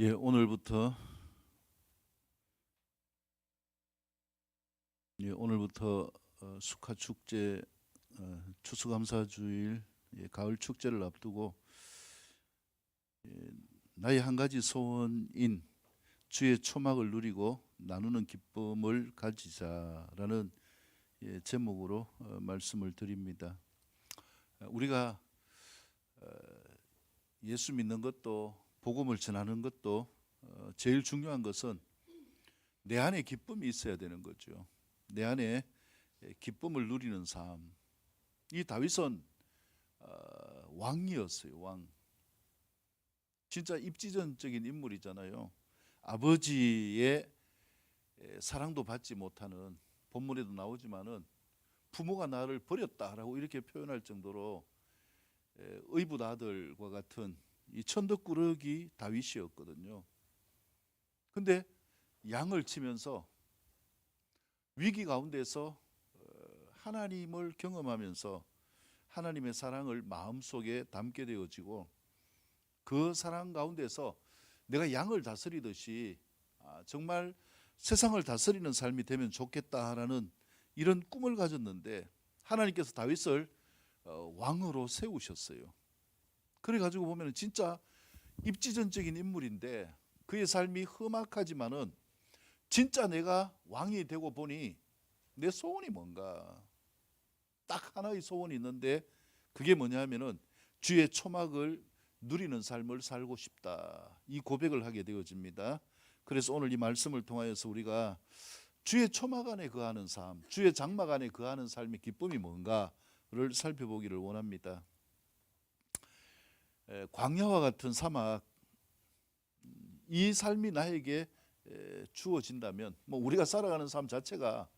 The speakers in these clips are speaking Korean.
오늘부터 수카 축제, 추수감사주일, 가을 축제를 앞두고 나의 한 가지 소원인 주의 초막을 누리고 나누는 기쁨을 가지자라는 제목으로 말씀을 드립니다. 우리가 예수 믿는 것도 복음을 전하는 것도 제일 중요한 것은 내 안에 기쁨이 있어야 되는 거죠. 내 안에 기쁨을 누리는 삶. 이 다윗은 왕이었어요. 왕. 진짜 입지전적인 인물이잖아요. 아버지의 사랑도 받지 못하는, 본문에도 나오지만은 부모가 나를 버렸다라고 이렇게 표현할 정도로 의붓 아들과 같은 이 천덕꾸러기 다윗이었거든요. 근데 양을 치면서 위기 가운데서 하나님을 경험하면서 하나님의 사랑을 마음속에 담게 되어지고, 그 사랑 가운데서 내가 양을 다스리듯이 정말 세상을 다스리는 삶이 되면 좋겠다라는 이런 꿈을 가졌는데, 하나님께서 다윗을 왕으로 세우셨어요. 그래가지고 보면 진짜 입지전적인 인물인데, 그의 삶이 험악하지만은 진짜 내가 왕이 되고 보니 내 소원이 뭔가, 딱 하나의 소원이 있는데 그게 뭐냐 하면은 주의 초막을 누리는 삶을 살고 싶다, 이 고백을 하게 되어집니다. 그래서 오늘 이 말씀을 통하여서 우리가 주의 초막 안에 거하는 삶, 주의 장막 안에 거하는 삶의 기쁨이 뭔가를 살펴보기를 원합니다. 광야와 같은 사막, 이 삶이 나에게 주어진다면, 우리가 살아가는 삶 자체가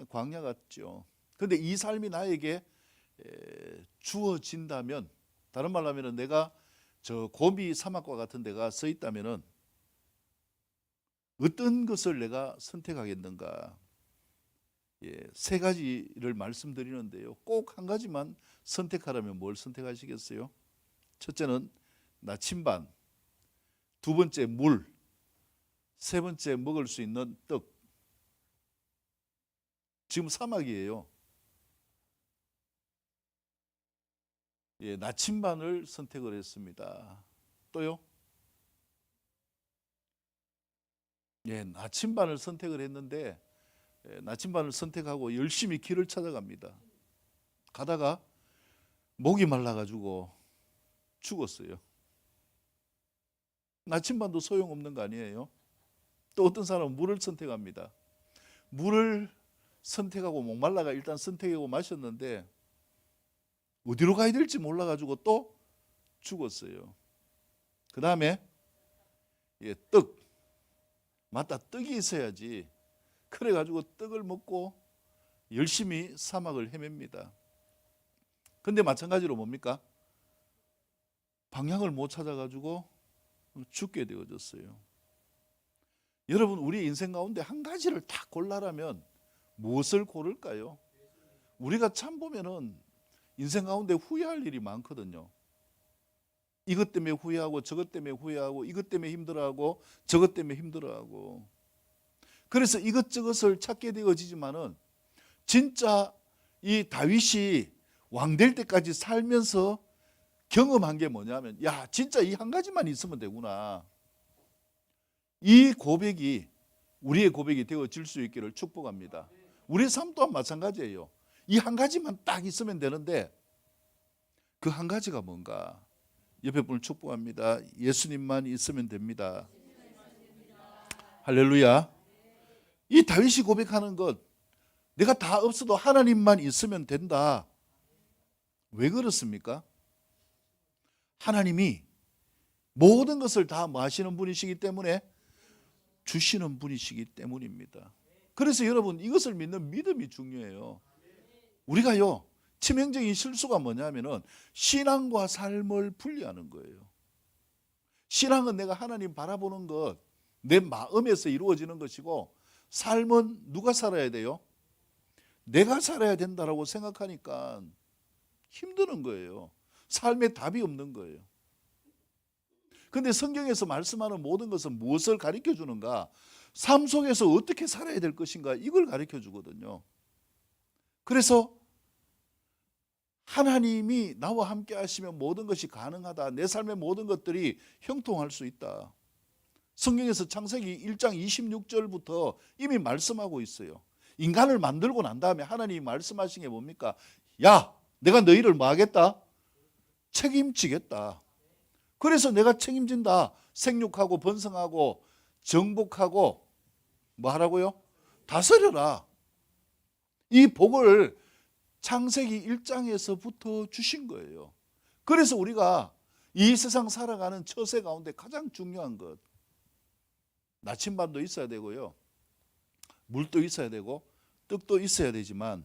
광야 같죠. 근데 이 삶이 나에게 주어진다면, 다른 말로 하면 내가 저 고비 사막과 같은 데가 서 있다면은 어떤 것을 내가 선택하겠는가? 세 가지를 말씀드리는데요. 꼭 한 가지만 선택하라면 뭘 선택하시겠어요? 첫째는 나침반, 두 번째 물, 세 번째 먹을 수 있는 떡. 지금 사막이에요. 나침반을 선택을 했습니다. 또요? 나침반을 선택을 했는데, 나침반을 선택하고 열심히 길을 찾아갑니다. 가다가 목이 말라가지고 죽었어요. 나침반도 소용없는 거 아니에요? 또 어떤 사람은 물을 선택합니다. 물을 선택하고 목말라가 일단 선택하고 마셨는데 어디로 가야 될지 몰라가지고 또 죽었어요. 그 다음에 떡, 맞다, 떡이 있어야지. 그래가지고 떡을 먹고 열심히 사막을 헤맵니다. 근데 마찬가지로 뭡니까? 방향을 못 찾아가지고 죽게 되어졌어요. 여러분, 우리 인생 가운데 한 가지를 다 골라라면 무엇을 고를까요? 우리가 참 보면은 인생 가운데 후회할 일이 많거든요. 이것 때문에 후회하고, 저것 때문에 후회하고, 이것 때문에 힘들어하고, 저것 때문에 힘들어하고. 그래서 이것저것을 찾게 되어지지만은 진짜 이 다윗이 왕 될 때까지 살면서 경험한 게 뭐냐면, 진짜 이 한 가지만 있으면 되구나. 이 고백이 우리의 고백이 되어질 수 있기를 축복합니다. 우리의 삶 또한 마찬가지예요. 이 한 가지만 딱 있으면 되는데, 그 한 가지가 뭔가? 옆에 분을 축복합니다. 예수님만 있으면 됩니다. 할렐루야. 이 다윗이 고백하는 것, 내가 다 없어도 하나님만 있으면 된다. 왜 그렇습니까? 하나님이 모든 것을 다 하시는 분이시기 때문에, 주시는 분이시기 때문입니다. 그래서 여러분, 이것을 믿는 믿음이 중요해요. 우리가요, 치명적인 실수가 뭐냐면은 신앙과 삶을 분리하는 거예요. 신앙은 내가 하나님 바라보는 것, 내 마음에서 이루어지는 것이고, 삶은 누가 살아야 돼요? 내가 살아야 된다라고 생각하니까 힘드는 거예요. 삶에 답이 없는 거예요. 근데 성경에서 말씀하는 모든 것은 무엇을 가르쳐 주는가? 삶 속에서 어떻게 살아야 될 것인가? 이걸 가르쳐 주거든요. 그래서 하나님이 나와 함께 하시면 모든 것이 가능하다. 내 삶의 모든 것들이 형통할 수 있다. 성경에서 창세기 1장 26절부터 이미 말씀하고 있어요. 인간을 만들고 난 다음에 하나님이 말씀하신 게 뭡니까? 야, 내가 너희를 뭐 하겠다? 책임지겠다. 그래서 내가 책임진다. 생육하고 번성하고 정복하고 뭐 하라고요? 다스려라. 이 복을 창세기 1장에서부터 주신 거예요. 그래서 우리가 이 세상 살아가는 처세 가운데 가장 중요한 것, 나침반도 있어야 되고요, 물도 있어야 되고 떡도 있어야 되지만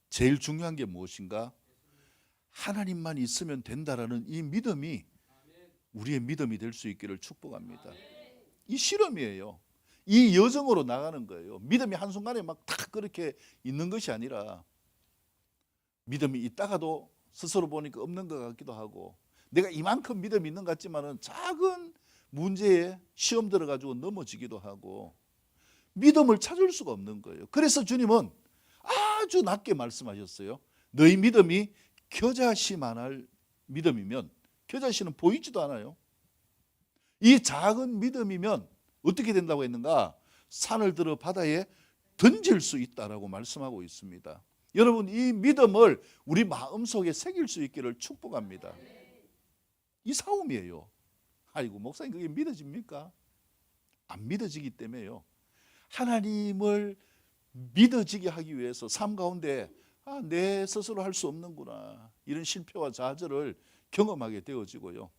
제일 중요한 게 무엇인가? 하나님만 있으면 된다라는 이 믿음이 우리의 믿음이 될 수 있기를 축복합니다. 이 실험이에요. 이 여정으로 나가는 거예요. 믿음이 한순간에 막 딱 그렇게 있는 것이 아니라 믿음이 있다가도 스스로 보니까 없는 것 같기도 하고, 내가 이만큼 믿음이 있는 것 같지만은 작은 문제에 시험 들어가지고 넘어지기도 하고, 믿음을 찾을 수가 없는 거예요. 그래서 주님은 아주 낮게 말씀하셨어요. 너희 믿음이 겨자씨만할 믿음이면, 겨자씨는 보이지도 않아요. 이 작은 믿음이면 어떻게 된다고 했는가? 산을 들어 바다에 던질 수 있다라고 말씀하고 있습니다. 여러분, 이 믿음을 우리 마음속에 새길 수 있기를 축복합니다. 이 싸움이에요. 아이고, 목사님 그게 믿어집니까? 안 믿어지기 때문에요. 하나님을 믿어지게 하기 위해서 삶 가운데 내 스스로 할 수 없는구나, 이런 실패와 좌절을 경험하게 되어지고요.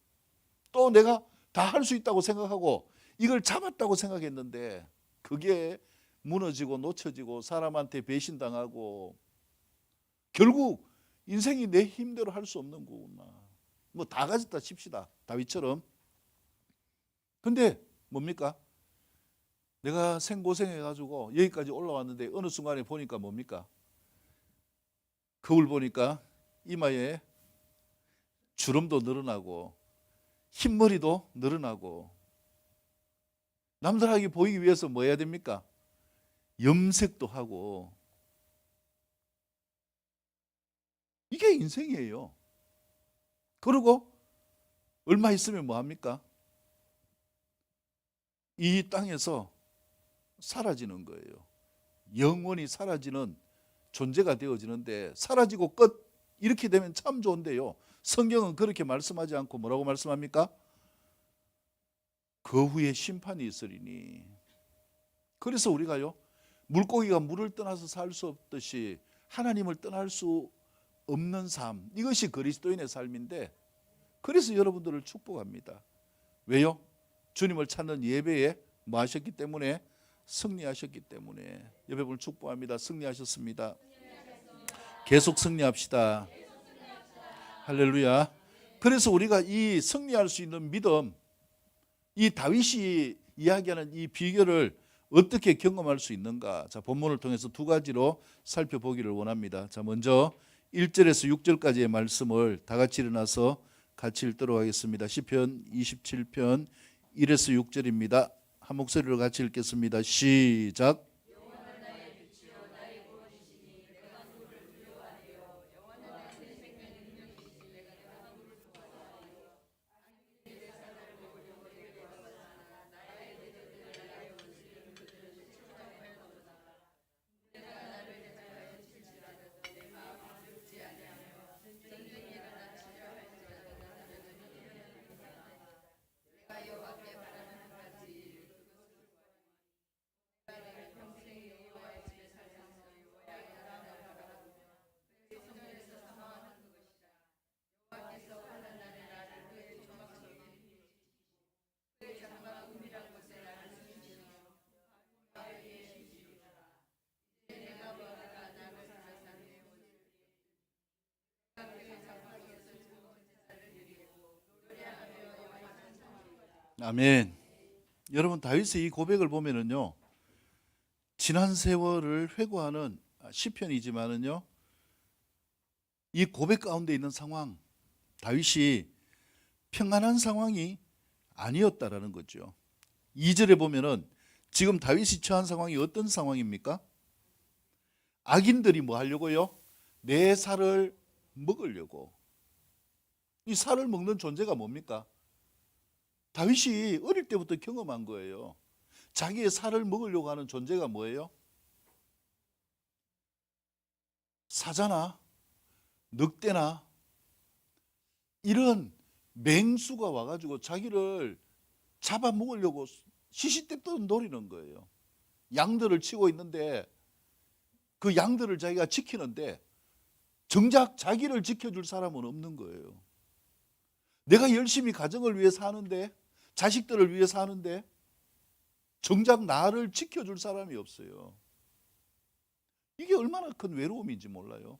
또 내가 다 할 수 있다고 생각하고 이걸 잡았다고 생각했는데 그게 무너지고 놓쳐지고 사람한테 배신당하고 결국 인생이 내 힘대로 할 수 없는 거구나. 뭐 다 가졌다 칩시다, 다윗처럼. 근데 뭡니까? 내가 생고생해가지고 여기까지 올라왔는데 어느 순간에 보니까 뭡니까? 거울 보니까 이마에 주름도 늘어나고 흰머리도 늘어나고, 남들에게 보이기 위해서 뭐 해야 됩니까? 염색도 하고. 이게 인생이에요. 그리고 얼마 있으면 뭐 합니까? 이 땅에서 사라지는 거예요. 영원히 사라지는 존재가 되어지는데, 사라지고 끝, 이렇게 되면 참 좋은데요, 성경은 그렇게 말씀하지 않고 뭐라고 말씀합니까? 그 후에 심판이 있으리니. 그래서 우리가요, 물고기가 물을 떠나서 살 수 없듯이 하나님을 떠날 수 없는 삶, 이것이 그리스도인의 삶인데, 그래서 여러분들을 축복합니다. 왜요? 주님을 찾는 예배에 뭐 하셨기 때문에? 승리하셨기 때문에. 여러분을 축복합니다. 승리하셨습니다. 계속 승리합시다. 할렐루야. 그래서 우리가 이 승리할 수 있는 믿음, 이 다윗이 이야기하는 이 비결을 어떻게 경험할 수 있는가? 자, 본문을 통해서 두 가지로 살펴보기를 원합니다. 자, 먼저 1절에서 6절까지의 말씀을 다 같이 일어나서 같이 읽도록 하겠습니다. 시편 27편 1에서 6절입니다. 한 목소리로 같이 읽겠습니다. 시작. 아멘. 여러분, 다윗의 이 고백을 보면은요, 지난 세월을 회고하는 시편이지만은요, 이 고백 가운데 있는 상황, 다윗이 평안한 상황이 아니었다라는 거죠. 2절에 보면은 지금 다윗이 처한 상황이 어떤 상황입니까? 악인들이 뭐 하려고요? 내 살을 먹으려고. 이 살을 먹는 존재가 뭡니까? 다윗이 어릴 때부터 경험한 거예요. 자기의 살을 먹으려고 하는 존재가 뭐예요? 사자나 늑대나 이런 맹수가 와가지고 자기를 잡아먹으려고 시시때때로 노리는 거예요. 양들을 치고 있는데 그 양들을 자기가 지키는데 정작 자기를 지켜줄 사람은 없는 거예요. 내가 열심히 가정을 위해 사는데, 자식들을 위해 사는데 정작 나를 지켜줄 사람이 없어요. 이게 얼마나 큰 외로움인지 몰라요.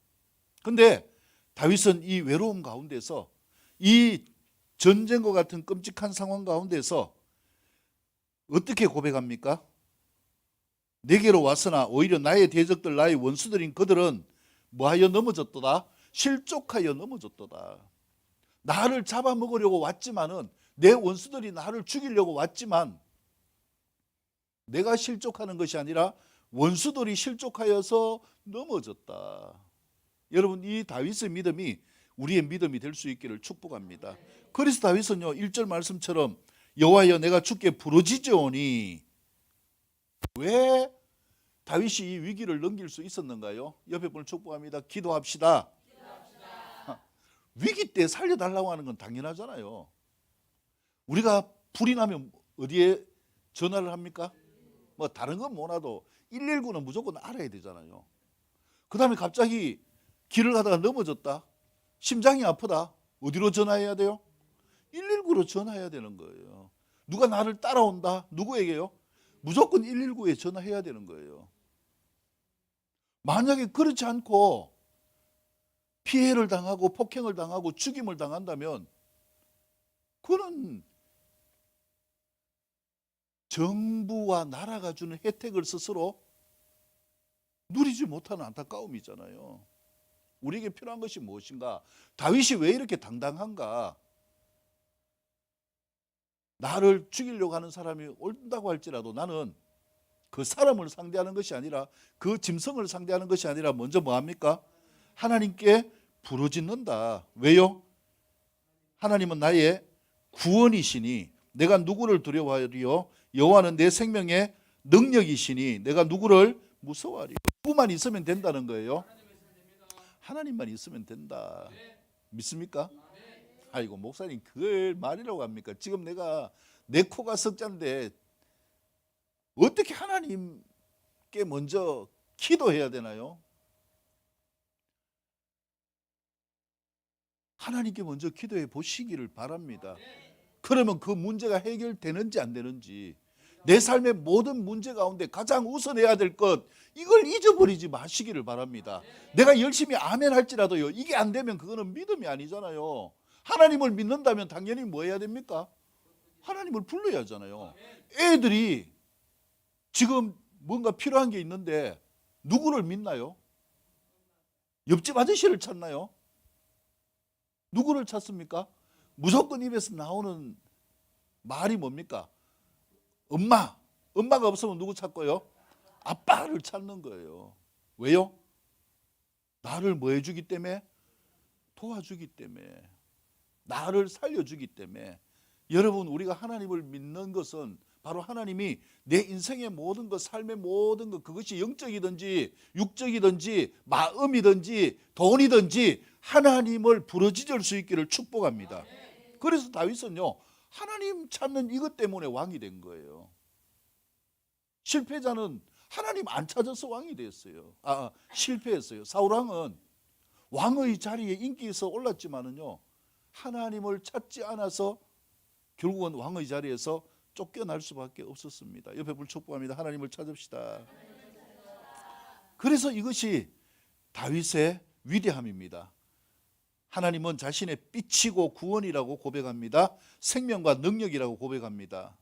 근데 다윗은 이 외로움 가운데서, 이 전쟁과 같은 끔찍한 상황 가운데서 어떻게 고백합니까? 내게로 왔으나 오히려 나의 대적들, 나의 원수들인 그들은 뭐하여 넘어졌도다? 실족하여 넘어졌도다. 나를 잡아먹으려고 왔지만은, 내 원수들이 나를 죽이려고 왔지만 내가 실족하는 것이 아니라 원수들이 실족하여서 넘어졌다. 여러분, 이 다윗의 믿음이 우리의 믿음이 될 수 있기를 축복합니다. 그래서 다윗은요 1절 말씀처럼 여호와여 내가 주께 부르짖으오니. 왜 다윗이 이 위기를 넘길 수 있었는가요? 옆에 분을 축복합니다. 기도합시다. 위기 때 살려달라고 하는 건 당연하잖아요. 우리가 불이 나면 어디에 전화를 합니까? 뭐 다른 건 뭐라도 119는 무조건 알아야 되잖아요. 그 다음에 갑자기 길을 가다가 넘어졌다, 심장이 아프다, 어디로 전화해야 돼요? 119로 전화해야 되는 거예요. 누가 나를 따라온다, 누구에게요? 무조건 119에 전화해야 되는 거예요. 만약에 그렇지 않고 피해를 당하고 폭행을 당하고 죽임을 당한다면 그는 정부와 나라가 주는 혜택을 스스로 누리지 못하는 안타까움이잖아요. 우리에게 필요한 것이 무엇인가? 다윗이 왜 이렇게 당당한가? 나를 죽이려고 하는 사람이 온다고 할지라도 나는 그 사람을 상대하는 것이 아니라, 그 짐승을 상대하는 것이 아니라 먼저 뭐합니까? 하나님께 부르짖는다. 왜요? 하나님은 나의 구원이시니 내가 누구를 두려워하리요? 여호와는 내 생명의 능력이시니 내가 누구를 무서워하리요? 누구만 있으면 된다는 거예요. 하나님만 있으면 된다. 믿습니까? 아이고, 목사님 그걸 말이라고 합니까? 지금 내 코가 석자인데 어떻게 하나님께 먼저 기도해야 되나요? 하나님께 먼저 기도해 보시기를 바랍니다. 그러면 그 문제가 해결되는지 안 되는지, 내 삶의 모든 문제 가운데 가장 우선해야 될 것, 이걸 잊어버리지 마시기를 바랍니다. 내가 열심히 아멘 할지라도요, 이게 안 되면 그거는 믿음이 아니잖아요. 하나님을 믿는다면 당연히 뭐 해야 됩니까? 하나님을 불러야 하잖아요. 애들이 지금 뭔가 필요한 게 있는데 누구를 믿나요? 옆집 아저씨를 찾나요? 누구를 찾습니까? 무조건 입에서 나오는 말이 뭡니까? 엄마. 엄마가 없으면 누구 찾고요? 아빠를 찾는 거예요. 왜요? 나를 뭐 해주기 때문에? 도와주기 때문에. 나를 살려주기 때문에. 여러분, 우리가 하나님을 믿는 것은 바로 하나님이 내 인생의 모든 것, 삶의 모든 것, 그것이 영적이든지 육적이든지 마음이든지 돈이든지 하나님을 부르짖을 수 있기를 축복합니다. 그래서 다윗은요, 하나님 찾는 이것 때문에 왕이 된 거예요. 실패자는 하나님 안 찾아서 왕이 됐어요. 실패했어요. 사울왕은 왕의 자리에 인기에서 올랐지만은요, 하나님을 찾지 않아서 결국은 왕의 자리에서 쫓겨날 수밖에 없었습니다. 옆에 불 축복합니다. 하나님을 찾읍시다. 그래서 이것이 다윗의 위대함입니다. 하나님은 자신의 빛이고 구원이라고 고백합니다. 생명과 능력이라고 고백합니다.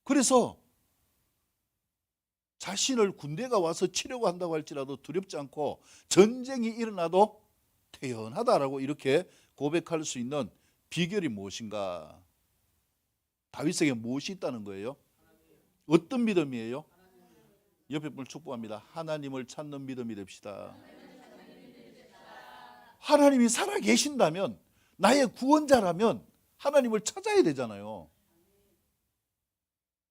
그래서 자신을 군대가 와서 치려고 한다고 할지라도 두렵지 않고, 전쟁이 일어나도 태연하다라고 이렇게 고백할 수 있는 비결이 무엇인가? 다윗에게 무엇이 있다는 거예요? 어떤 믿음이에요? 옆에 분을 축복합니다. 하나님을 찾는 믿음이 됩시다. 하나님이 살아 계신다면, 나의 구원자라면 하나님을 찾아야 되잖아요.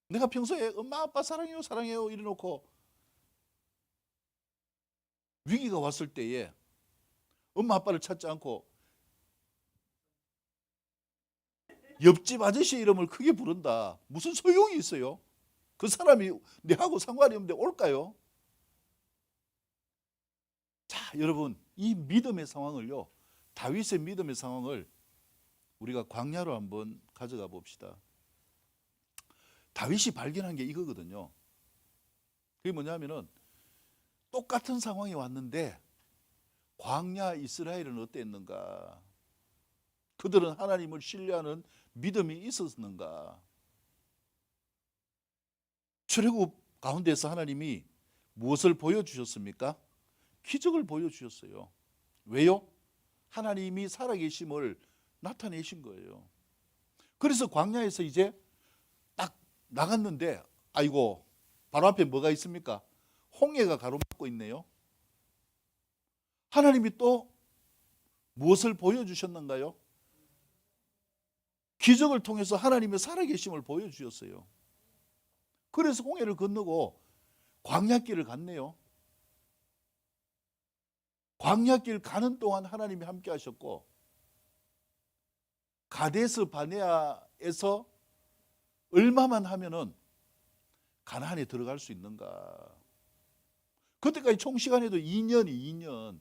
내가 평소에 엄마 아빠 사랑해요 사랑해요 이래놓고 위기가 왔을 때에 엄마 아빠를 찾지 않고 옆집 아저씨 이름을 크게 부른다. 무슨 소용이 있어요? 그 사람이 내하고 상관이 없는데 올까요? 자, 여러분, 이 믿음의 상황을요, 다윗의 믿음의 상황을 우리가 광야로 한번 가져가 봅시다. 다윗이 발견한 게 이거거든요. 그게 뭐냐면은 똑같은 상황이 왔는데 광야 이스라엘은 어땠는가? 그들은 하나님을 신뢰하는 믿음이 있었는가? 출애굽 가운데서 하나님이 무엇을 보여주셨습니까? 기적을 보여주셨어요. 왜요? 하나님이 살아계심을 나타내신 거예요. 그래서 광야에서 이제 딱 나갔는데 아이고 바로 앞에 뭐가 있습니까? 홍해가 가로막고 있네요. 하나님이 또 무엇을 보여주셨는가요? 기적을 통해서 하나님의 살아계심을 보여주셨어요. 그래서 홍해를 건너고 광야길을 갔네요. 광야길 가는 동안 하나님이 함께 하셨고 가데스 바네아에서 얼마만 하면은 가나안에 들어갈 수 있는가? 그때까지 총 시간에도 2년.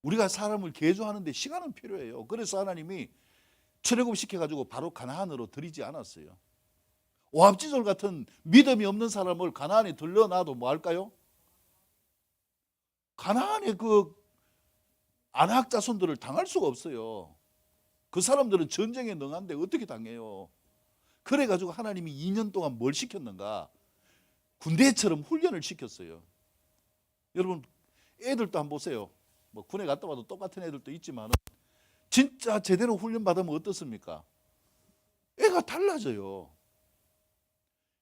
우리가 사람을 개조하는데 시간은 필요해요. 그래서 하나님이 출애굽시켜가지고 바로 가나안으로 들이지 않았어요. 오합지졸 같은 믿음이 없는 사람을 가나안에 들러놔도 뭐 할까요? 가나안의 그 아낙 자손들을 당할 수가 없어요. 그 사람들은 전쟁에 능한데 어떻게 당해요? 그래가지고 하나님이 2년 동안 뭘 시켰는가? 군대처럼 훈련을 시켰어요. 여러분 애들도 한번 보세요. 뭐 군에 갔다 와도 똑같은 애들도 있지만 진짜 제대로 훈련 받으면 어떻습니까? 애가 달라져요.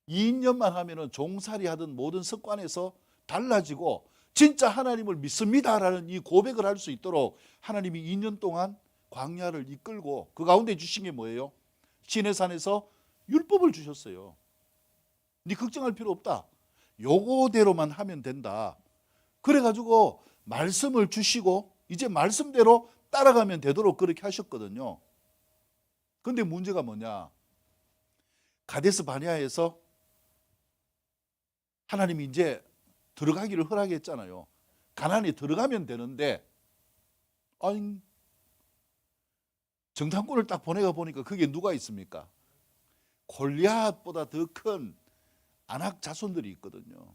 2년만 하면은 종살이 하던 모든 습관에서 달라지고 진짜 하나님을 믿습니다라는 이 고백을 할 수 있도록 하나님이 2년 동안 광야를 이끌고 그 가운데 주신 게 뭐예요? 시내산에서 율법을 주셨어요. 네 걱정할 필요 없다. 요거대로만 하면 된다. 그래가지고 말씀을 주시고 이제 말씀대로 따라가면 되도록 그렇게 하셨거든요. 그런데 문제가 뭐냐? 가데스 바네아에서 하나님이 이제 들어가기를 허락했잖아요. 가나안에 들어가면 되는데 아니 정탐꾼을 딱 보내가 보니까 그게 누가 있습니까? 골리앗보다 더 큰 아낙 자손들이 있거든요.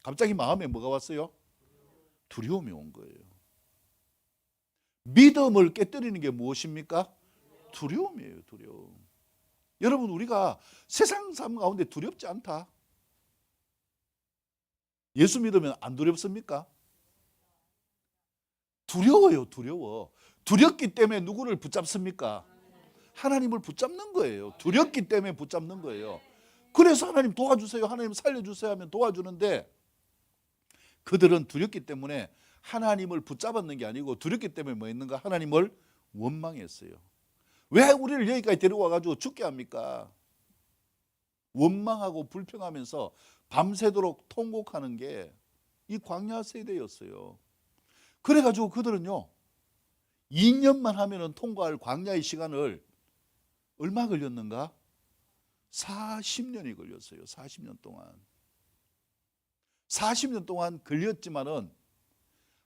갑자기 마음에 뭐가 왔어요? 두려움이 온 거예요. 믿음을 깨뜨리는 게 무엇입니까? 두려움이에요. 두려움. 여러분 우리가 세상 삶 가운데 두렵지 않다. 예수 믿으면 안 두렵습니까? 두려워요. 두려워. 두렵기 때문에 누구를 붙잡습니까? 하나님을 붙잡는 거예요. 두렵기 때문에 붙잡는 거예요. 그래서 하나님 도와주세요, 하나님 살려주세요 하면 도와주는데 그들은 두렵기 때문에 하나님을 붙잡았는 게 아니고 두렵기 때문에 뭐 했는가? 하나님을 원망했어요. 왜 우리를 여기까지 데려와 가지고 죽게 합니까? 원망하고 불평하면서 밤새도록 통곡하는 게 이 광야 세대였어요. 그래가지고 그들은요 2년만 하면은 통과할 광야의 시간을 얼마 걸렸는가? 40년이 걸렸어요. 40년 동안. 40년 동안 걸렸지만은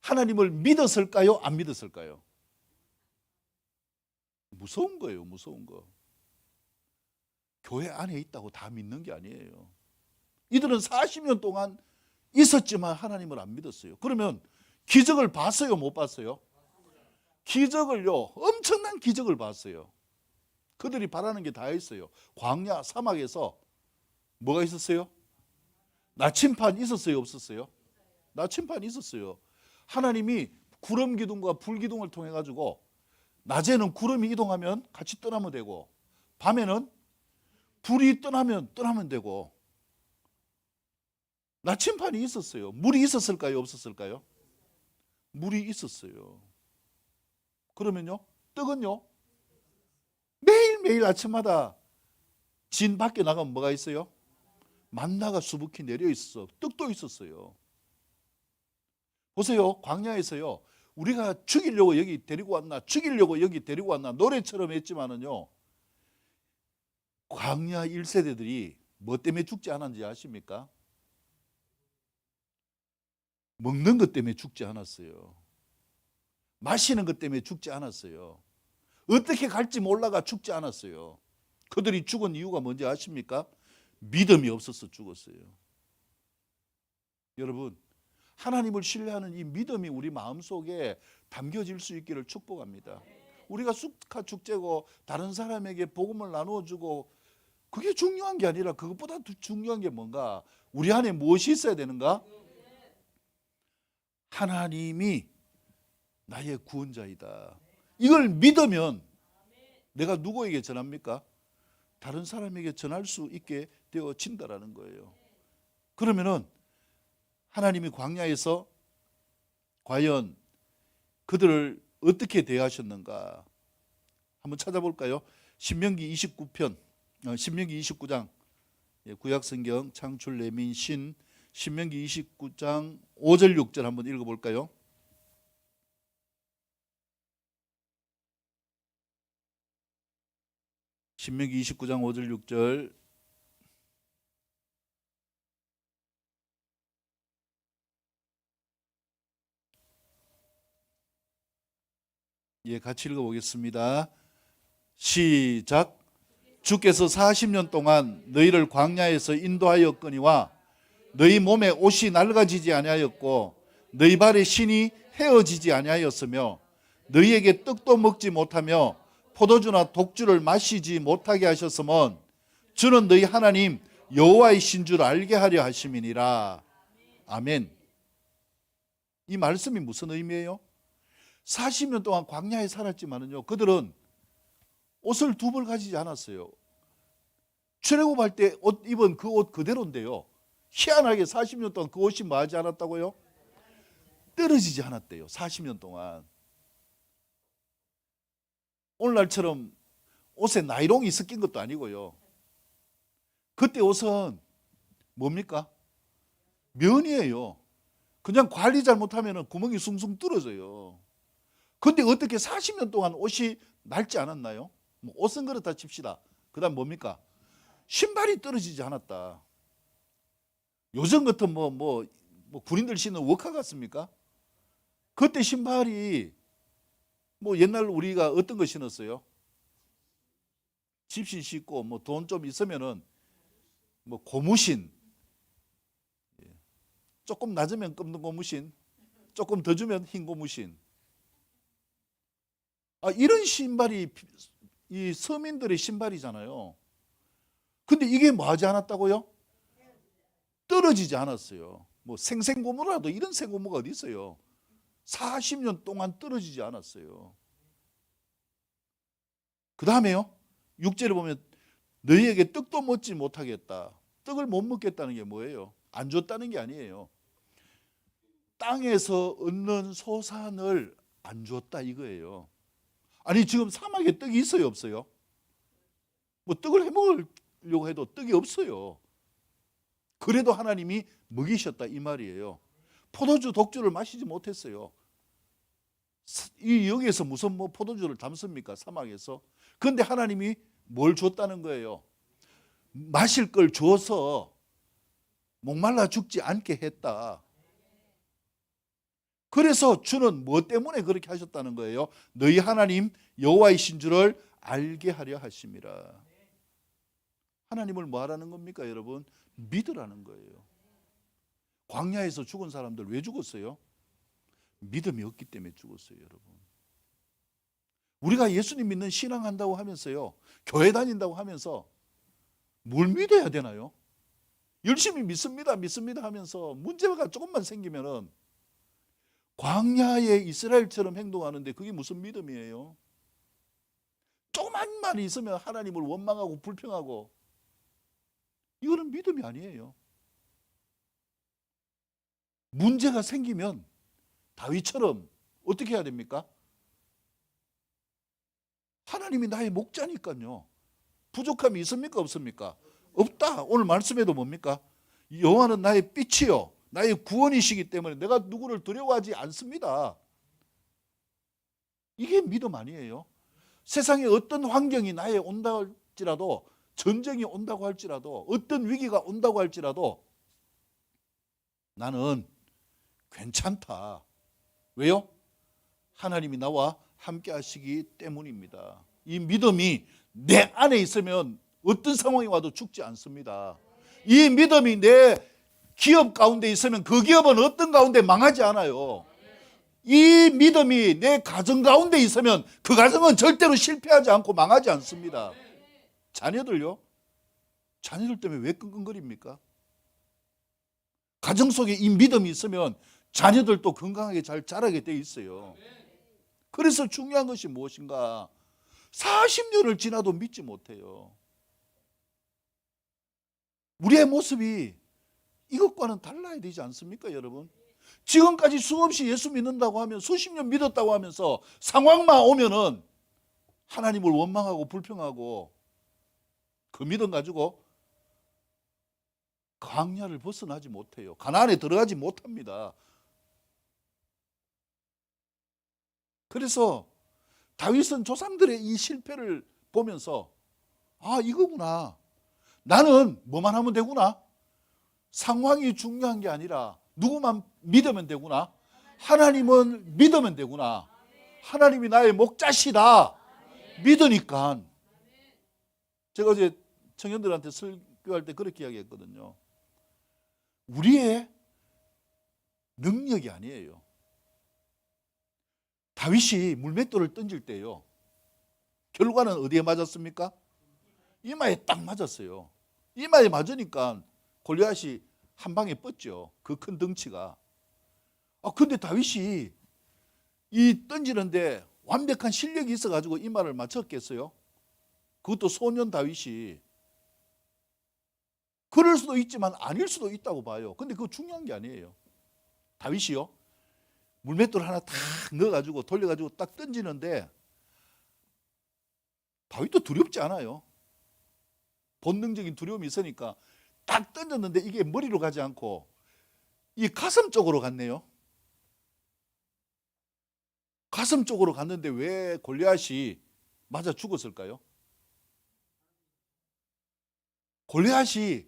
하나님을 믿었을까요? 안 믿었을까요? 무서운 거예요. 무서운 거. 교회 안에 있다고 다 믿는 게 아니에요. 이들은 40년 동안 있었지만 하나님을 안 믿었어요. 그러면 기적을 봤어요? 못 봤어요? 기적을요. 엄청난 기적을 봤어요. 그들이 바라는 게 다 있어요. 광야 사막에서 뭐가 있었어요? 나침반 있었어요? 없었어요? 나침반 있었어요. 하나님이 구름 기둥과 불 기둥을 통해 가지고 낮에는 구름이 이동하면 같이 떠나면 되고 밤에는 불이 떠나면 되고, 나침반이 있었어요. 물이 있었을까요? 없었을까요? 물이 있었어요. 그러면요, 떡은요, 매일매일 아침마다 진 밖에 나가면 뭐가 있어요? 만나가 수북히 내려 있어. 떡도 있었어요. 보세요. 광야에서요, 우리가 죽이려고 여기 데리고 왔나, 죽이려고 여기 데리고 왔나 노래처럼 했지만은요, 광야 1세대들이 뭐 때문에 죽지 않았는지 아십니까? 먹는 것 때문에 죽지 않았어요. 마시는 것 때문에 죽지 않았어요. 어떻게 갈지 몰라가 죽지 않았어요. 그들이 죽은 이유가 뭔지 아십니까? 믿음이 없어서 죽었어요. 여러분, 하나님을 신뢰하는 이 믿음이 우리 마음속에 담겨질 수 있기를 축복합니다. 우리가 수카 축제고 다른 사람에게 복음을 나누어 주고, 그게 중요한 게 아니라 그것보다 더 중요한 게 뭔가? 우리 안에 무엇이 있어야 되는가? 하나님이 나의 구원자이다. 이걸 믿으면 내가 누구에게 전합니까? 다른 사람에게 전할 수 있게 되어진다라는 거예요. 그러면은 하나님이 광야에서 과연 그들을 어떻게 대하셨는가 한번 찾아볼까요? 신명기 29편, 신명기 29장, 구약성경 창출 레민 신 신명기 29장 5절 6절 한번 읽어볼까요? 신명기 29장 5절 6절. 예, 같이 읽어보겠습니다. 시작. 주께서 40년 동안 너희를 광야에서 인도하였거니와 너희 몸에 옷이 낡아지지 아니하였고 너희 발에 신이 헤어지지 아니하였으며 너희에게 떡도 먹지 못하며 포도주나 독주를 마시지 못하게 하셨으면 주는 너희 하나님 여호와이신 줄 알게 하려 하심이니라. 아멘. 이 말씀이 무슨 의미예요? 40년 동안 광야에 살았지만은요, 그들은 옷을 두 벌 가지지 않았어요. 출애굽할 때 옷 입은 그 옷 그대로인데요, 희한하게 40년 동안 그 옷이 뭐하지 않았다고요? 떨어지지 않았대요. 40년 동안. 오늘날처럼 옷에 나이롱이 섞인 것도 아니고요. 그때 옷은 뭡니까? 면이에요. 그냥 관리 잘못하면 구멍이 숭숭 뚫어져요. 근데 어떻게 40년 동안 옷이 낡지 않았나요? 뭐 옷은 그렇다 칩시다. 그 다음 뭡니까? 신발이 떨어지지 않았다. 요즘 같은 뭐 군인들 신는 워카 같습니까? 그때 신발이 뭐 옛날 우리가 어떤 거 신었어요? 집신 신고 뭐 돈 좀 있으면은 뭐 고무신, 조금 낮으면 검은 고무신, 조금 더 주면 흰 고무신. 이런 신발이 이 서민들의 신발이잖아요. 근데 이게 뭐하지 않았다고요? 떨어지지 않았어요. 뭐 생생고무라도 이런 생고무가 어디 있어요? 40년 동안 떨어지지 않았어요. 그 다음에요, 6절에 보면 너희에게 떡도 먹지 못하겠다. 떡을 못 먹겠다는 게 뭐예요? 안 줬다는 게 아니에요. 땅에서 얻는 소산을 안 줬다 이거예요. 아니 지금 사막에 떡이 있어요 없어요? 뭐 떡을 해먹으려고 해도 떡이 없어요. 그래도 하나님이 먹이셨다 이 말이에요. 포도주 독주를 마시지 못했어요. 이 여기에서 무슨 뭐 포도주를 담습니까? 사막에서. 그런데 하나님이 뭘 줬다는 거예요? 마실 걸 줘서 목말라 죽지 않게 했다. 그래서 주는 뭐 때문에 그렇게 하셨다는 거예요? 너희 하나님 여호와이신 줄을 알게 하려 하심이라. 하나님을 뭐 하라는 겁니까 여러분? 믿으라는 거예요. 광야에서 죽은 사람들 왜 죽었어요? 믿음이 없기 때문에 죽었어요 여러분. 우리가 예수님 믿는 신앙한다고 하면서요, 교회 다닌다고 하면서 뭘 믿어야 되나요? 열심히 믿습니다 하면서 문제가 조금만 생기면은 광야의 이스라엘처럼 행동하는데 그게 무슨 믿음이에요? 조그만 말이 있으면 하나님을 원망하고 불평하고, 이거는 믿음이 아니에요. 문제가 생기면 다윗처럼 어떻게 해야 됩니까? 하나님이 나의 목자니까요. 부족함이 있습니까? 없습니까? 없다. 오늘 말씀에도 뭡니까? 여호와는 나의 빛이요 나의 구원이시기 때문에 내가 누구를 두려워하지 않습니다. 이게 믿음 아니에요? 세상에 어떤 환경이 나에 온다 할지라도, 전쟁이 온다고 할지라도, 어떤 위기가 온다고 할지라도 나는 괜찮다. 왜요? 하나님이 나와 함께 하시기 때문입니다. 이 믿음이 내 안에 있으면 어떤 상황이 와도 죽지 않습니다. 이 믿음이 내 기업 가운데 있으면 그 기업은 어떤 가운데 망하지 않아요. 이 믿음이 내 가정 가운데 있으면 그 가정은 절대로 실패하지 않고 망하지 않습니다. 자녀들요? 자녀들 때문에 왜 끙끙거립니까? 가정 속에 이 믿음이 있으면 자녀들도 건강하게 잘 자라게 돼 있어요. 그래서 중요한 것이 무엇인가? 40년을 지나도 믿지 못해요. 우리의 모습이 이것과는 달라야 되지 않습니까, 여러분? 지금까지 수없이 예수 믿는다고 하면, 수십 년 믿었다고 하면서 상황만 오면은 하나님을 원망하고 불평하고, 그 믿음 가지고 광야를 벗어나지 못해요. 가나안에 들어가지 못합니다. 그래서 다윗은 조상들의 이 실패를 보면서, 아, 이거구나. 나는 뭐만 하면 되구나. 상황이 중요한 게 아니라 누구만 믿으면 되구나. 하나님은 믿으면 되구나. 하나님이 나의 목자시다. 믿으니까. 제가 어제 청년들한테 설교할 때 그렇게 이야기했거든요. 우리의 능력이 아니에요. 다윗이 물맷돌을 던질 때요, 결과는 어디에 맞았습니까? 이마에 딱 맞았어요. 이마에 맞으니까 골리앗이 한 방에 뻗죠. 그 큰 덩치가. 근데 다윗이 이 던지는데 완벽한 실력이 있어가지고 이마를 맞췄겠어요? 그것도 소년 다윗이. 그럴 수도 있지만 아닐 수도 있다고 봐요. 근데 그거 중요한 게 아니에요. 다윗이요, 물맷돌 하나 탁 넣어가지고 돌려가지고 딱 던지는데 다윗도 두렵지 않아요. 본능적인 두려움이 있으니까 딱 던졌는데 이게 머리로 가지 않고 이 가슴 쪽으로 갔네요. 가슴 쪽으로 갔는데 왜 골리앗이 맞아 죽었을까요? 골리앗이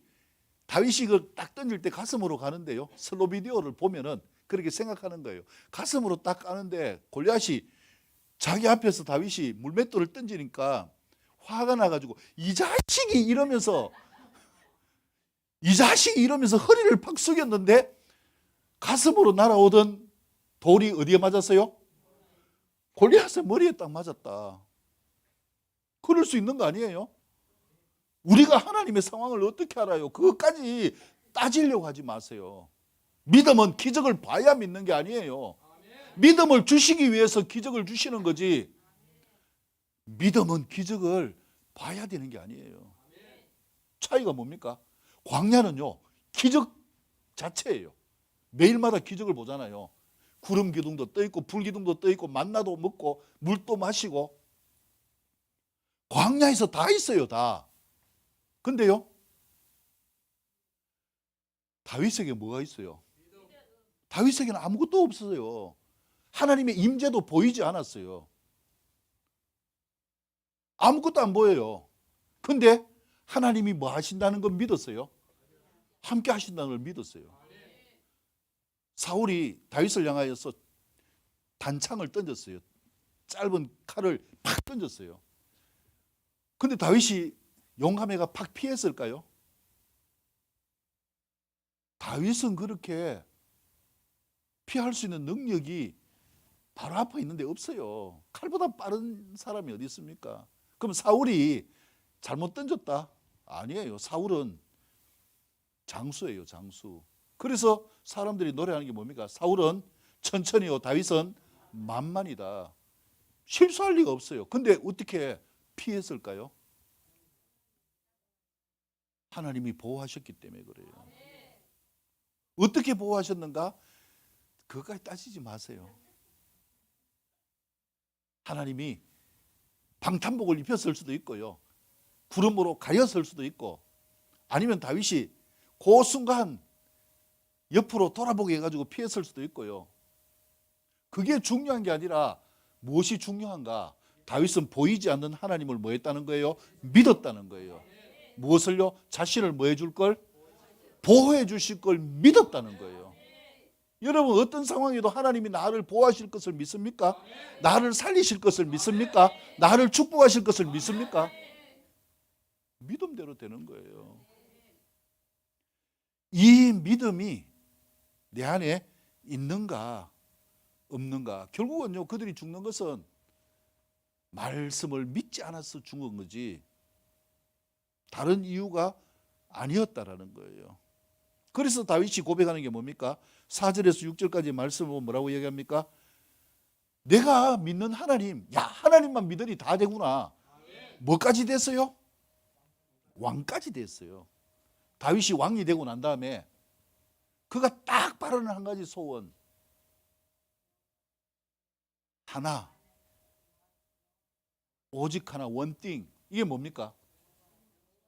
다윗이 그 딱 던질 때 가슴으로 가는데요, 슬로 비디오를 보면은 그렇게 생각하는 거예요. 가슴으로 딱 가는데 골리앗이 자기 앞에서 다윗이 물맷돌을 던지니까 화가 나가지고 이 자식이 이러면서 허리를 팍 숙였는데 가슴으로 날아오던 돌이 어디에 맞았어요? 골리앗의 머리에 딱 맞았다. 그럴 수 있는 거 아니에요? 우리가 하나님의 상황을 어떻게 알아요? 그것까지 따지려고 하지 마세요. 믿음은 기적을 봐야 믿는 게 아니에요. 믿음을 주시기 위해서 기적을 주시는 거지, 믿음은 기적을 봐야 되는 게 아니에요. 차이가 뭡니까? 광야는요, 기적 자체예요. 매일마다 기적을 보잖아요. 구름 기둥도 떠 있고 불 기둥도 떠 있고 만나도 먹고 물도 마시고 광야에서 다 있어요, 다. 근데요, 다윗에게 뭐가 있어요? 다윗에게는 아무것도 없어요. 하나님의 임재도 보이지 않았어요. 아무것도 안 보여요. 근데 하나님이 뭐 하신다는 걸 믿었어요. 함께 하신다는 걸 믿었어요. 사울이 다윗을 향하여서 단창을 던졌어요. 짧은 칼을 팍 던졌어요. 근데 다윗이 용감해가 팍 피했을까요? 다윗은 그렇게 피할 수 있는 능력이 바로 앞에 있는데 없어요. 칼보다 빠른 사람이 어디 있습니까? 그럼 사울이 잘못 던졌다? 아니에요. 사울은 장수예요, 장수. 그래서 사람들이 노래하는 게 뭡니까? 사울은 천천히요, 다윗은 만만이다. 실수할 리가 없어요. 근데 어떻게 피했을까요? 하나님이 보호하셨기 때문에 그래요. 어떻게 보호하셨는가? 그것까지 따지지 마세요. 하나님이 방탄복을 입혔을 수도 있고요, 구름으로 가렸을 수도 있고, 아니면 다윗이 그 순간 옆으로 돌아보게 해가지고 피했을 수도 있고요. 그게 중요한 게 아니라 무엇이 중요한가? 다윗은 보이지 않는 하나님을 뭐 했다는 거예요? 믿었다는 거예요. 무엇을요? 자신을 뭐 해줄 걸? 보호해 주실 걸 믿었다는 거예요. 여러분, 어떤 상황에도 하나님이 나를 보호하실 것을 믿습니까? 나를 살리실 것을 믿습니까? 나를 축복하실 것을 믿습니까? 믿음대로 되는 거예요. 이 믿음이 내 안에 있는가 없는가? 결국은요, 그들이 죽는 것은 말씀을 믿지 않아서 죽은 거지 다른 이유가 아니었다라는 거예요. 그래서 다윗이 고백하는 게 뭡니까? 4절에서 6절까지 말씀을 보면 뭐라고 얘기합니까? 내가 믿는 하나님, 야, 하나님만 믿으니 다 되구나. 뭐까지 됐어요? 왕까지 됐어요. 다윗이 왕이 되고 난 다음에 그가 딱 바라는 한 가지 소원, 하나, 오직 하나, 원띵. 이게 뭡니까?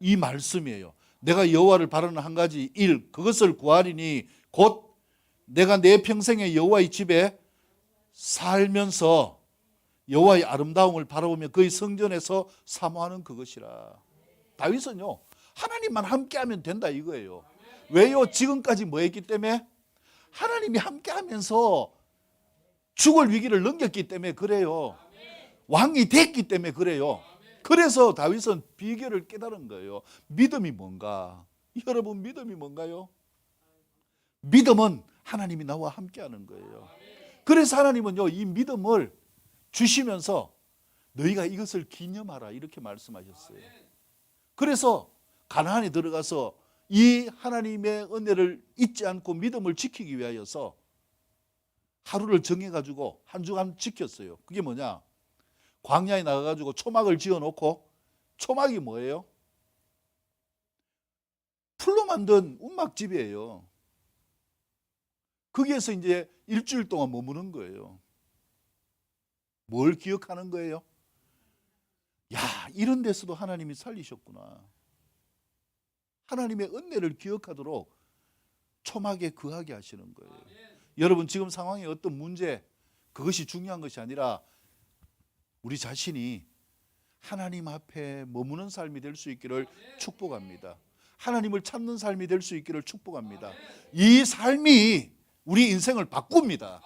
이 말씀이에요. 내가 여호와를 바라는 한 가지 일, 그것을 구하리니 곧 내가 내 평생에 여호와의 집에 살면서 여호와의 아름다움을 바라보며 그의 성전에서 사모하는 그것이라. 다윗은요, 하나님만 함께하면 된다 이거예요. 왜요? 지금까지 뭐 했기 때문에? 하나님이 함께하면서 죽을 위기를 넘겼기 때문에 그래요. 왕이 됐기 때문에 그래요. 그래서 다윗은 비결을 깨달은 거예요. 믿음이 뭔가? 여러분, 믿음이 뭔가요? 믿음은 하나님이 나와 함께하는 거예요. 그래서 하나님은요, 이 믿음을 주시면서 너희가 이것을 기념하라 이렇게 말씀하셨어요. 그래서 가나안에 들어가서 이 하나님의 은혜를 잊지 않고 믿음을 지키기 위하여서 하루를 정해가지고 한 주간 지켰어요. 그게 뭐냐? 광야에 나가가지고 초막을 지어놓고, 초막이 뭐예요? 풀로 만든 움막집이에요. 거기에서 이제 일주일 동안 머무는 거예요. 뭘 기억하는 거예요? 야, 이런 데서도 하나님이 살리셨구나. 하나님의 은혜를 기억하도록 초막에 거하게 하시는 거예요. 여러분, 지금 상황에 어떤 문제, 그것이 중요한 것이 아니라 우리 자신이 하나님 앞에 머무는 삶이 될 수 있기를 축복합니다. 하나님을 찾는 삶이 될 수 있기를 축복합니다. 이 삶이 우리 인생을 바꿉니다.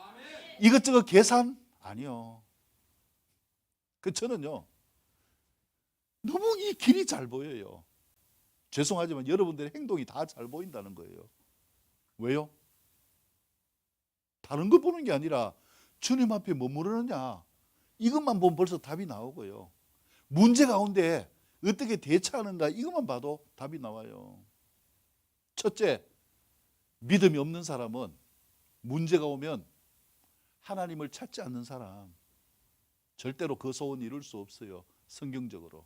이것저것 계산? 아니요. 저는요, 너무 이 길이 잘 보여요. 죄송하지만 여러분들의 행동이 다 잘 보인다는 거예요. 왜요? 다른 거 보는 게 아니라 주님 앞에 머무르느냐, 이것만 보면 벌써 답이 나오고요. 문제 가운데 어떻게 대처하는가, 이것만 봐도 답이 나와요. 첫째, 믿음이 없는 사람은 문제가 오면 하나님을 찾지 않는 사람, 절대로 그 소원 이룰 수 없어요, 성경적으로.